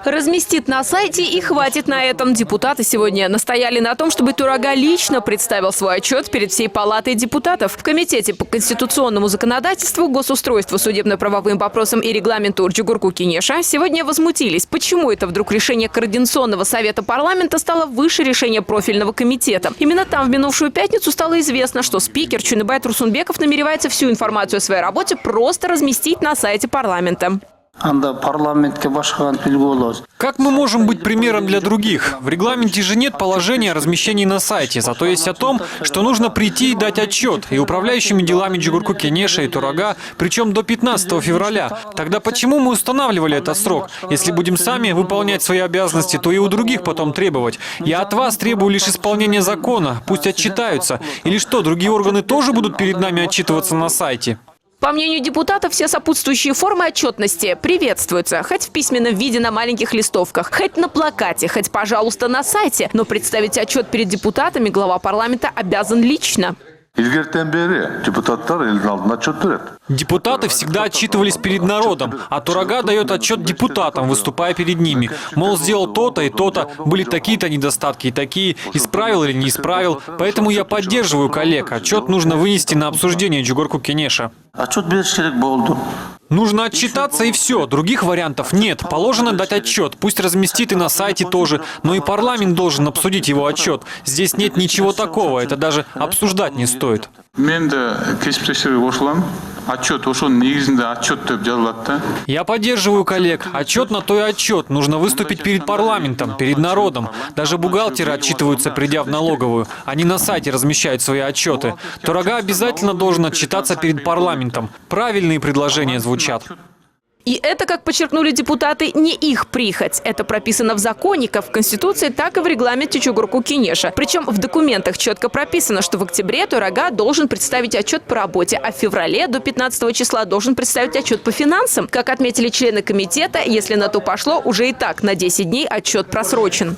Разместит на сайте и хватит на этом. Депутаты сегодня настояли на том, чтобы Турага лично представил свой отчет перед всей палатой депутатов. В Комитете по конституционному законодательству, госустройству, судебно-правовым вопросам и регламенту Орджугурку Кенеша сегодня возмутились. Почему это вдруг решение Координационного совета парламента стало выше решения профильного комитета? Именно там в минувшую пятницу стало известно, что спикер Чуныбай Турсунбеков намеревается всю информацию о своей работе просто разместить на сайте парламента. Как мы можем быть примером для других? В регламенте же нет положения о размещении на сайте, зато есть о том, что нужно прийти и дать отчет и управляющими делами Орджугурку Кенеша и Турага, причем до 15 февраля. Тогда почему мы устанавливали этот срок? Если будем сами выполнять свои обязанности, то и у других потом требовать. Я от вас требую лишь исполнения закона, пусть отчитаются. Или что, другие органы тоже будут перед нами отчитываться на сайте? По мнению депутатов, все сопутствующие формы отчетности приветствуются. Хоть в письменном виде на маленьких листовках, хоть на плакате, хоть, пожалуйста, на сайте. Но представить отчет перед депутатами глава парламента обязан лично. Депутаты всегда отчитывались перед народом, а Турага дает отчет депутатам, выступая перед ними. Мол, сделал то-то и то-то, были такие-то недостатки и такие, исправил или не исправил. Поэтому я поддерживаю коллег. Отчет нужно вынести на обсуждение Орджугурку Кенеша. Нужно отчитаться и все. Других вариантов нет. Положено дать отчет. Пусть разместит и на сайте тоже. Но и парламент должен обсудить его отчет. Здесь нет ничего такого. Это даже обсуждать не стоит. Я поддерживаю коллег. Отчет на то и отчет. Нужно выступить перед парламентом, перед народом. Даже бухгалтеры отчитываются, придя в налоговую. Они на сайте размещают свои отчеты. Турага обязательно должен отчитаться перед парламентом. Правильные предложения звучат. И это, как подчеркнули депутаты, не их прихоть. Это прописано в законе, как в Конституции, так и в регламенте Орджугурку Кенеша. Причем в документах четко прописано, что в октябре Турага должен представить отчет по работе, а в феврале до 15 числа должен представить отчет по финансам. Как отметили члены комитета, если на то пошло, уже и так на 10 дней отчет просрочен.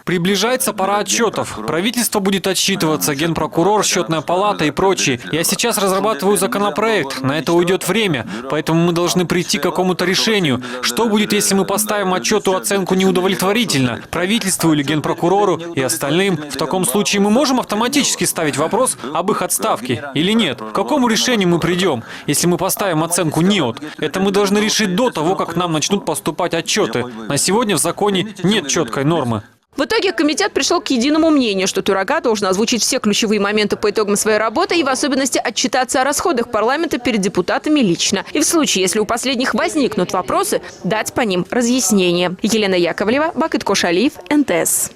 Приближается пора отчетов. Правительство будет отчитываться, генпрокурор, счетная палата и прочие. Я сейчас разрабатываю законопроект. На это уйдет время. Поэтому мы должны прийти к какому-то решению. Что будет, если мы поставим отчету оценку неудовлетворительно? Правительству или генпрокурору и остальным? В таком случае мы можем автоматически ставить вопрос об их отставке или нет? К какому решению мы придем, если мы поставим оценку «нет»? Это мы должны решить до того, как нам начнут поступать отчеты. На сегодня в законе нет четкой нормы. В итоге комитет пришел к единому мнению, что Турага должен озвучить все ключевые моменты по итогам своей работы и в особенности отчитаться о расходах парламента перед депутатами лично. И в случае, если у последних возникнут вопросы, дать по ним разъяснение. Елена Яковлева, Бакыт Кошалиев, НТС.